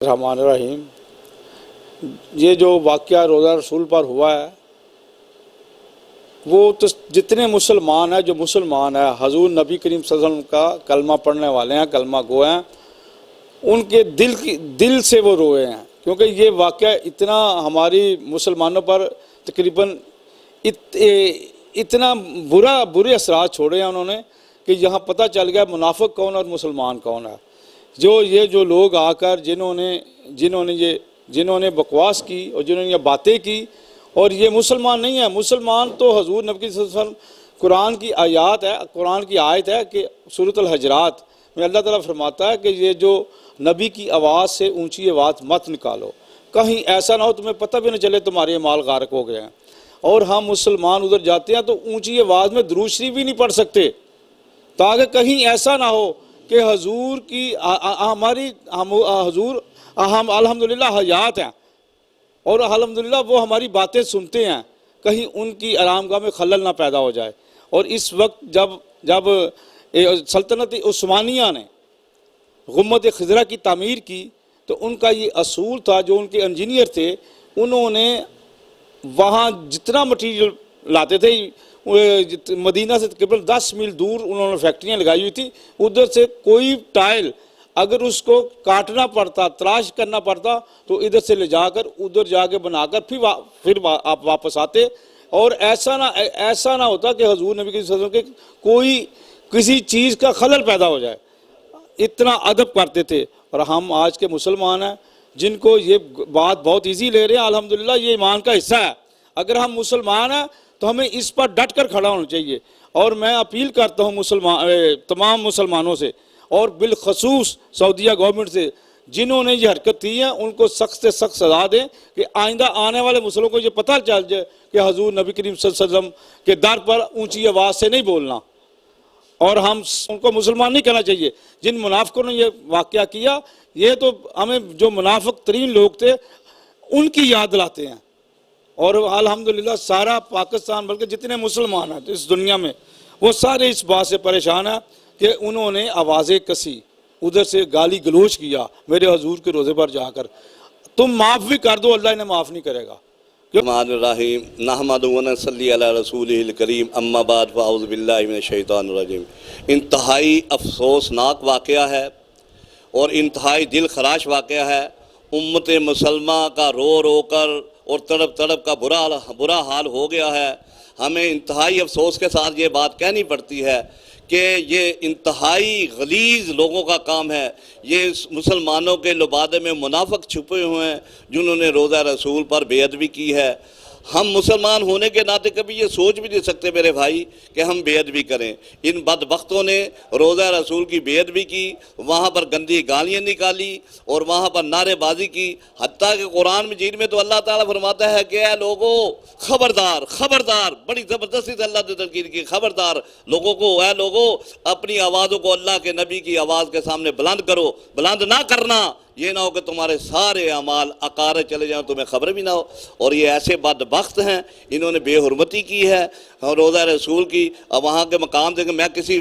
रहमान रहीम। ये जो वाक़या रोज़ा रसूल पर हुआ है, वो तो जितने मुसलमान हैं, जो मुसलमान है हजूर नबी करीम सल्लल्लाहु अलैहि वसल्लम का कलमा पढ़ने वाले हैं, कलमा गो हैं, उनके दिल से वो रोए हैं। क्योंकि ये वाक़या इतना हमारी मुसलमानों पर तकरीबन इतना बुरे असरात छोड़े हैं उन्होंने कि यहाँ पता चल गया मुनाफिक कौन और मुसलमान कौन है। जो लोग आकर जिन्होंने बकवास की और जिन्होंने ये बातें की, और ये मुसलमान नहीं है। मुसलमान तो हजूर नबी सल्लल्लाहु अलैहि वसल्लम कुरान की आयत है कि सूरत अल-हजरात में अल्लाह ताला फरमाता है कि ये जो नबी की आवाज़ से ऊंची आवाज़ मत निकालो, कहीं ऐसा ना हो तुम्हें पता भी न चले तुम्हारे माल गारक हो गए हैं। और हम मुसलमान उधर जाते हैं तो ऊंची आवाज़ में दुरूद शरीफ भी नहीं पढ़ सकते, ताकि कहीं ऐसा ना हो कि हजूर की हम अल्हम्दुलिल्लाह हयात हैं और अल्हम्दुलिल्लाह वो हमारी बातें सुनते हैं, कहीं उनकी आरामगाह में खलल ना पैदा हो जाए। और इस वक्त जब सल्तनत उस्मानिया ने गुम्मत खिजरा की तामीर की तो उनका ये असूल था, जो उनके इंजीनियर थे उन्होंने वहाँ जितना मटीरियल लाते थे, मदीना से तकरीबन 10 मील दूर उन्होंने फैक्ट्रियाँ लगाई हुई थी। उधर से कोई टाइल अगर उसको काटना पड़ता, तराश करना पड़ता, तो इधर से ले जाकर उधर जाके बनाकर फिर आप वापस आते। और ऐसा ना होता कि हजूर नबी की सल्लल्लाहु अलैहि वसल्लम के कोई किसी चीज़ का खलल पैदा हो जाए। इतना अदब करते थे। और हम आज के मुसलमान हैं जिनको ये बात बहुत इजी ले रहे हैं। अल्हम्दुलिल्लाह ये ईमान का हिस्सा है। अगर हम मुसलमान हैं तो हमें इस पर डट कर खड़ा होना चाहिए। और मैं अपील करता हूँ तमाम मुसलमानों से और बिलखसूस सऊदीया गवर्नमेंट से, जिन्होंने ये हरकत की है उनको सख्त से सख्त सज़ा दें कि आइंदा आने वाले मुसलमानों को ये पता चल जाए कि हजूर नबी करीम सल्लल्लाहु अलैहि वसल्लम के दर पर ऊंची आवाज़ से नहीं बोलना। और हम उनको मुसलमान नहीं कहना चाहिए। जिन मुनाफिकों ने ये वाक़या किया, ये तो हमें जो मुनाफिक तरीन लोग थे उनकी याद दिलाते हैं। और अल्हम्दुलिल्लाह सारा पाकिस्तान बल्कि जितने मुसलमान हैं इस दुनिया में, वो सारे इस बात से परेशान हैं कि उन्होंने आवाज़ें कसी, उधर से गाली गलोच किया मेरे हजूर के रोज़े पर जाकर। तुम माफ़ भी कर दो, अल्लाह इन्हें माफ़ नहीं करेगा। रहमानिर्रहीम नहमदुहु व नसल्ली अला रसूलिहिल करीम अम्मा बाद फ़अऊज़ु बिल्लाहि मिनश शैतानिर रजीम। इंतहाई अफसोसनाक वाक़या है और इंतहाई दिल खराश वाक़या है। उम्मत मुसलमा का रो कर और तड़प का बुरा हाल हो गया है। हमें इंतहाई अफसोस के साथ ये बात कहनी पड़ती है कि ये इंतहाई गलीज़ लोगों का काम है। ये मुसलमानों के लबादे में मुनाफिक छुपे हुए हैं जिन्होंने रोज़ा रसूल पर बेअदबी की है। हम मुसलमान होने के नाते कभी ये सोच भी नहीं सकते मेरे भाई कि हम बेअदबी करें। इन बदबख्तों ने रोज़ा रसूल की बेअदबी की, वहाँ पर गंदी गालियाँ निकाली और वहाँ पर नारेबाजी की। हत्ता कि कुरान मजीद में तो अल्लाह ताला फरमाता है कि ऐ लोगों खबरदार खबरदार, बड़ी ज़बरदस्ती से अल्लाह ने तज़कीर की, खबरदार लोगों को, ऐ लोगों अपनी आवाज़ों को अल्लाह के नबी की आवाज़ के सामने बुलंद करो, बुलंद ना करना, ये ना हो कि तुम्हारे सारे अमाल अकारे चले जाएं, तुम्हें खबर भी ना हो। और ये ऐसे बदबख्त हैं, इन्होंने बेहुरमती की है रोज़ा रसूल की। अब वहाँ के मकाम से मैं किसी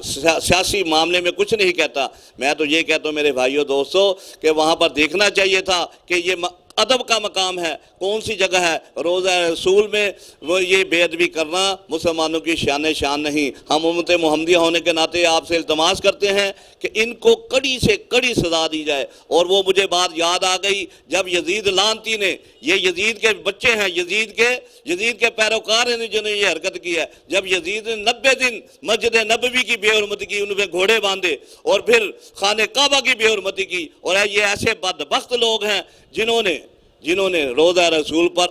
सियासी मामले में कुछ नहीं कहता, मैं तो ये कहता हूँ मेरे भाइयों दोस्तों कि वहाँ पर देखना चाहिए था कि ये अदब का मकाम है, कौन सी जगह है। रोज़ा रसूल में वो ये बेअदबी करना मुसलमानों की शान नहीं। हम उम्मत मुहम्मदिया होने के नाते आपसे इल्तमास करते हैं कि इनको कड़ी से कड़ी सज़ा दी जाए। और वो मुझे बात याद आ गई जब यजीद लानती ने, ये यजीद के बच्चे हैं, यजीद के पैरोकार हैं जिन्होंने ये हरकत की है। जब यजीद ने 90 दिन मस्जिद नबवी की बेहुरमती की, उनमें घोड़े बांधे और फिर खाने काबा की बेहुरमती की। और ये ऐसे बदबख्त लोग हैं जिन्होंने रोज़ा रसूल पर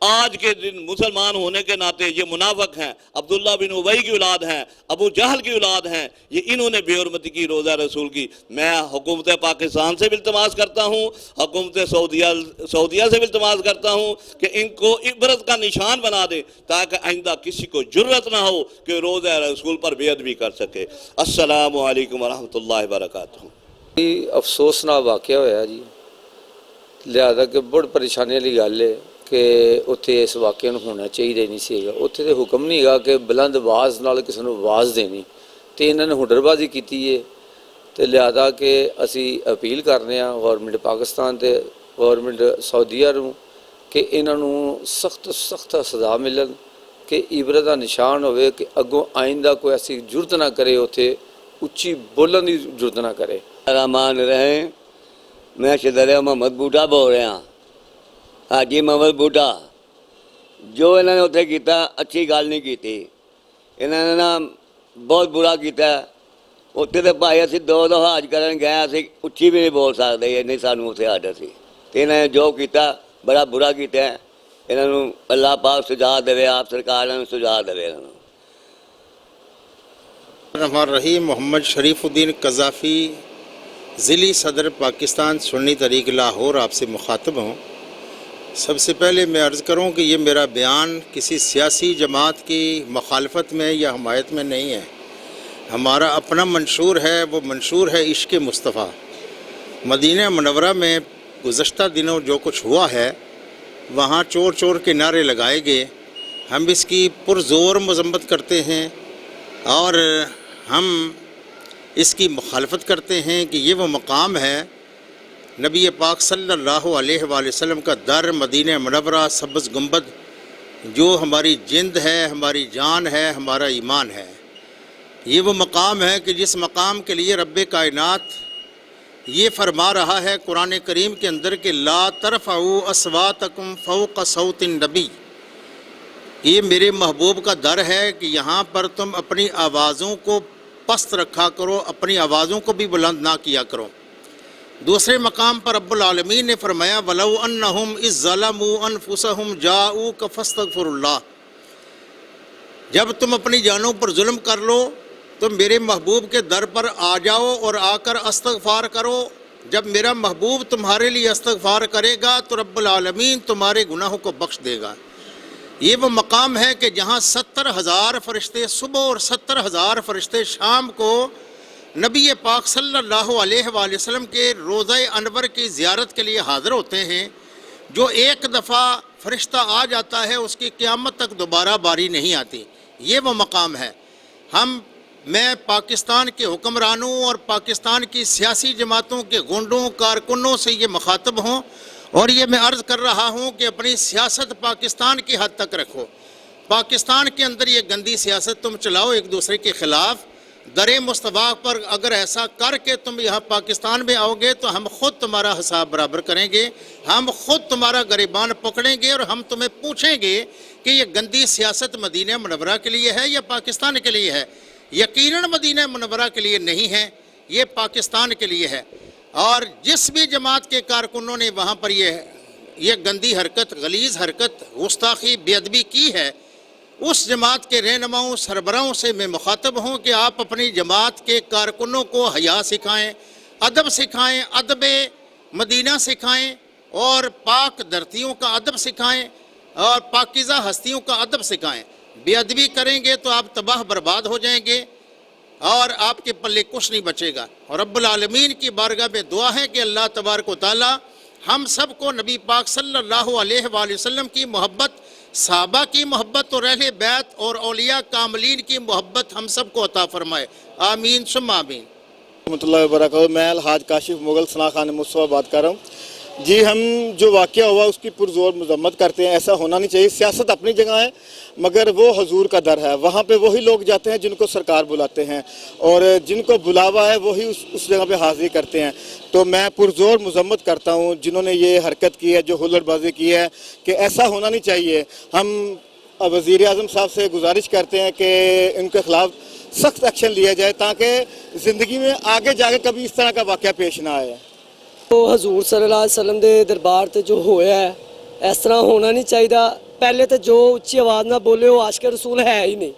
आज के दिन मुसलमान होने के नाते ये मुनाफिक हैं, अब्दुल्ला बिन उबई की औलाद हैं, अबू जहल की औलाद हैं, ये इन्होंने बेहुरमती की रोज़ा रसूल की। मैं हुकूमत पाकिस्तान से भी इल्तमास करता हूँ, हुकूमत सऊदीया से भी इल्तमास करता हूँ कि इनको इबरत का निशान बना दें ताकि आइंदा किसी को जुर्रत ना हो कि रोज़ा रसूल पर बेअदबी कर सके। अस्सलामु अलैकुम वरहमतुल्लाहि वबरकातुहू। अफसोसनाक वाक़या होया जी, लिहाजा कि बड़ी परेशानी वाली गल है कि उत्थे इस वाक़े में होना चाहिए नहीं सीगा। उत्थे तो हुक्म नहीं है कि बुलंद आवाज़ नाल किसी को आवाज़ देनी, तो इन्होंने हुडरबाजी की है ਤੇ ਲਿਹਾਜ਼ਾ ਕਿ ਅਸੀਂ ਅਪੀਲ ਕਰਨੇ ਆ ਗੌਰਮੈਂਟ ਪਾਕਿਸਤਾਨ ਤੇ ਗੌਰਮੈਂਟ ਸਾਊਦੀਆ ਨੂੰ ਕਿ ਇਹਨਾਂ ਨੂੰ ਸਖਤ ਸਜ਼ਾ ਮਿਲਣ ਕਿ ਇਬਰਤ ਦਾ ਨਿਸ਼ਾਨ ਹੋਵੇ ਕਿ ਅੱਗੋਂ ਆਇੰਦਾ ਕੋਈ ਐਸੀ ਜ਼ਰੂਰਤ ਨਾ ਕਰੇ ਉੱਥੇ ਉੱਚੀ ਬੋਲਣ ਦੀ ਜ਼ਰੂਰਤ ਨਾ ਕਰੇ। रहमान रहे मैं शदर मोहम्मद बूटा बोल रहा हाजी मोहम्मद बूटा जो इन्होंने उत्थे कीता अच्छी गल नहीं की इन्होंने ना बहुत बुरा किया उत्थे तो भाई असीं दो हाज करन गए असीं उच्ची भी नहीं बोल सकते इन्नी सानू उत्थे आडर सी ते इन्होंने जो किया बड़ा बुरा किया इन्हों अल्लाह पाक सुझा देवे आप सरकार इन्हों सुझा देवे रहमान रहीम मोहम्मद शरीफुद्दीन कज़ाफ़ी ज़िली सदर पाकिस्तान सुन्नी तरीक़ लाहौर आपसे मुखातब हूँ। सबसे पहले मैं अर्ज़ करूँ कि ये मेरा बयान किसी सियासी जमात की मुखालफत में या हमायत में नहीं है। हमारा अपना मंशूर है, वो मंशूर है इश्क़ मुस्तफ़ा। मदीना मुनव्वरा में गुज़श्ता दिनों जो कुछ हुआ है वहाँ चोर चोर के नारे लगाए गए। हम इसकी पुरज़ोर मज़म्मत करते हैं और हम इसकी मुखालफत करते हैं कि ये वो मकाम है नबी पाक सल्लल्लाहु अलैहि वसल्लम का दर मदीना मुनव्वरा सब्ज़ गुंबद जो हमारी जिंद है, हमारी जान है, हमारा ईमान है। ये वो मकाम है कि जिस मकाम के लिए रब्बे कायनात ये फरमा रहा है कुरान करीम के अंदर कि ला तरफ़ऊ अस्वातकुम फ़ौक़ सौतिन नबी, ये मेरे महबूब का दर है कि यहाँ पर तुम अपनी आवाज़ों को पस्त रखा करो, अपनी आवाज़ों को भी बुलंद ना किया करो। दूसरे मकाम पर रब्बुल आलमीन ने फरमाया वलौ अन्नहुम इज़ ज़लमू अनफुसहुम जाऊक फस्तगफिरुल्लाह, जब तुम अपनी जानों पर जुल्म कर लो तो मेरे महबूब के दर पर आ जाओ और आकर इस्तग़फ़ार करो। जब मेरा महबूब तुम्हारे लिए इस्तग़फ़ार करेगा तो रब्बुल आलमीन तुम्हारे गुनाहों को बख्श देगा। ये वो मकाम है कि जहाँ 70,000 फरिश्ते सुबह और 70,000 फरिश्ते शाम को नबी पाक सल्लल्लाहु अलैहि वसल्लम के रोज़ा अनवर की ज़ियारत के लिए हाज़िर होते हैं। जो एक दफ़ा फरिश्ता आ जाता है उसकी क़यामत तक दोबारा बारी नहीं आती। ये वो मकाम है। मैं पाकिस्तान के हुक्मरानों और पाकिस्तान की सियासी जमातों के गुंडों कारकुनों से ये मुखातब हूँ और ये मैं अर्ज़ कर रहा हूँ कि अपनी सियासत पाकिस्तान की हद तक रखो। पाकिस्तान के अंदर ये गंदी सियासत तुम चलाओ एक दूसरे के ख़िलाफ़। दर मुस्तफ़ा पर अगर ऐसा करके तुम यहाँ पाकिस्तान में आओगे तो हम ख़ुद तुम्हारा हिसाब बराबर करेंगे, हम ख़ुद तुम्हारा गिरबान पकड़ेंगे और हम तुम्हें पूछेंगे कि ये गंदी सियासत मदीना मुनव्वरा के लिए है या पाकिस्तान के लिए है। यकीनन मदीना मुनव्वरा के लिए नहीं है, ये पाकिस्तान के लिए है। और जिस भी जमात के कारकुनों ने वहाँ पर ये गंदी हरकत, गलीज़ हरकत, गुस्ताखी, बेअदबी की है, उस जमात के रहनुमाओं सरबराहों से मैं मुखातब हूँ कि आप अपनी जमात के कारकुनों को हया सिखाएँ, अदब सिखाएँ, अदब मदीना सिखाएँ और पाक धरतियों का अदब सिखाएँ और पाकीज़ा हस्तियों का अदब सिखाएँ। बेअदबी करेंगे तो आप तबाह बर्बाद हो जाएंगे और आपके पल्ले कुछ नहीं बचेगा। और रब्बुल आलमीन की बारगाह में दुआ है कि अल्लाह तबारक व तआला हम सब को नबी पाक सल्लल्लाहु अलैहि वसल्लम की मोहब्बत, सहाबा की मोहब्बत और अहले बैत और औलिया कामलीन की मोहब्बत हम सब को अता फरमाए। आमीन सुम्मा आमीन। रहमतुल्लाहि व बरकातहू। मैं अलहाज काशिफ मुगल सना खान मुस्तफा बात कर रहा हूँ जी। हम जो वाक़या हुआ उसकी पुरज़ोर मज़म्मत करते हैं, ऐसा होना नहीं चाहिए। सियासत अपनी जगह है मगर वो हुजूर का दर है, वहाँ पे वही लोग जाते हैं जिनको सरकार बुलाते हैं और जिनको बुलावा है वही उस जगह पे हाज़िरी करते हैं। तो मैं पुरज़ोर मज़म्मत करता हूँ जिन्होंने ये हरकत की है, जो हुल्लड़बाजी की है, कि ऐसा होना नहीं चाहिए। हम वज़ीर आज़म साहब से गुजारिश करते हैं कि इनके ख़िलाफ़ सख्त एक्शन लिया जाए ताकि ज़िंदगी में आगे जाके कभी इस तरह का वाक़या पेश ना आए। तो हजूर सल्लल्लाहु अलैहि वसल्लम के दरबार से जो होया है इस तरह होना नहीं चाहिए। पहले तो जो उच्ची आवाज़ ना बोले वो आशिक रसूल है ही नहीं।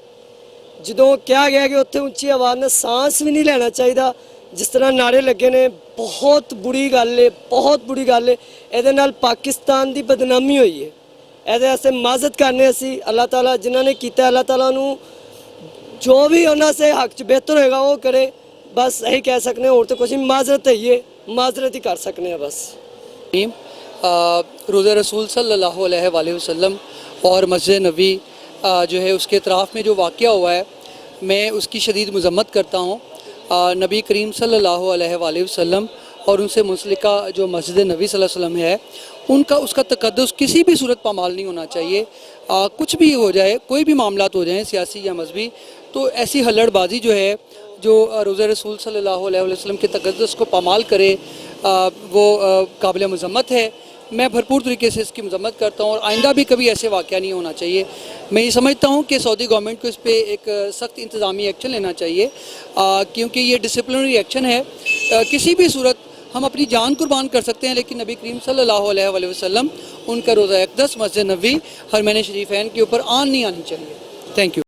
जो कहा गया कि उत्थे उच्ची आवाज़ में सांस भी नहीं लेना चाहिए। जिस तरह नारे लगे ने बहुत बुरी गल है, बहुत बुरी गल है। ये नाल पाकिस्तान की बदनामी हुई है। ये माजत करने असी अल्लाह ताला जिन्होंने किया अल्लाह ताला नू जो भी उन्होंने से हक च बेहतर होएगा वो करे। बस यही कह सकते हैं और तो कुछ माजरत है, ये माजरत ही कर सकते हैं बस। रोज़ा रसूल सल्लल्लाहु अलैहि वसल्लम और मस्जिद नबी जो है उसके अतराफ़ में जो वाक़या हुआ है मैं उसकी शदीद मज़म्मत करता हूँ नबी करीम सल्लल्लाहु अलैहि वसल्लम और उनसे मुंसलिका जो मस्जिद नबी सल्लल्लाहु अलैहि वसल्लम है उनका उसका तकद्दुस किसी भी सूरत पामाल नहीं होना चाहिए। कुछ भी हो जाए, कोई भी मामलात हो जाएं सियासी या मजहबी, तो ऐसी हल्लड़बाजी जो है जो रोज़ा रसूल सल्लल्लाहु अलैहि वसल्लम के तकद्दुस को पामाल करे वो काबिल मज़म्मत है। मैं भरपूर तरीके से इसकी मज़म्मत करता हूँ और आइंदा भी कभी ऐसे वाक़या नहीं होना चाहिए। मैं ये समझता हूँ कि सऊदी गवर्नमेंट को इस पर एक सख्त इंतज़ामी एक्शन लेना चाहिए क्योंकि ये डिसिप्लिनरी एक्शन है। किसी भी सूरत हम अपनी जान कुर्बान कर सकते हैं लेकिन नबी करीम सल्लल्लाहु अलैहि वसल्लम उनका रोज़ा अक़दस मस्जिद नबवी हरमैन शरीफैन के ऊपर आन नहीं आनी चाहिए। Thank you.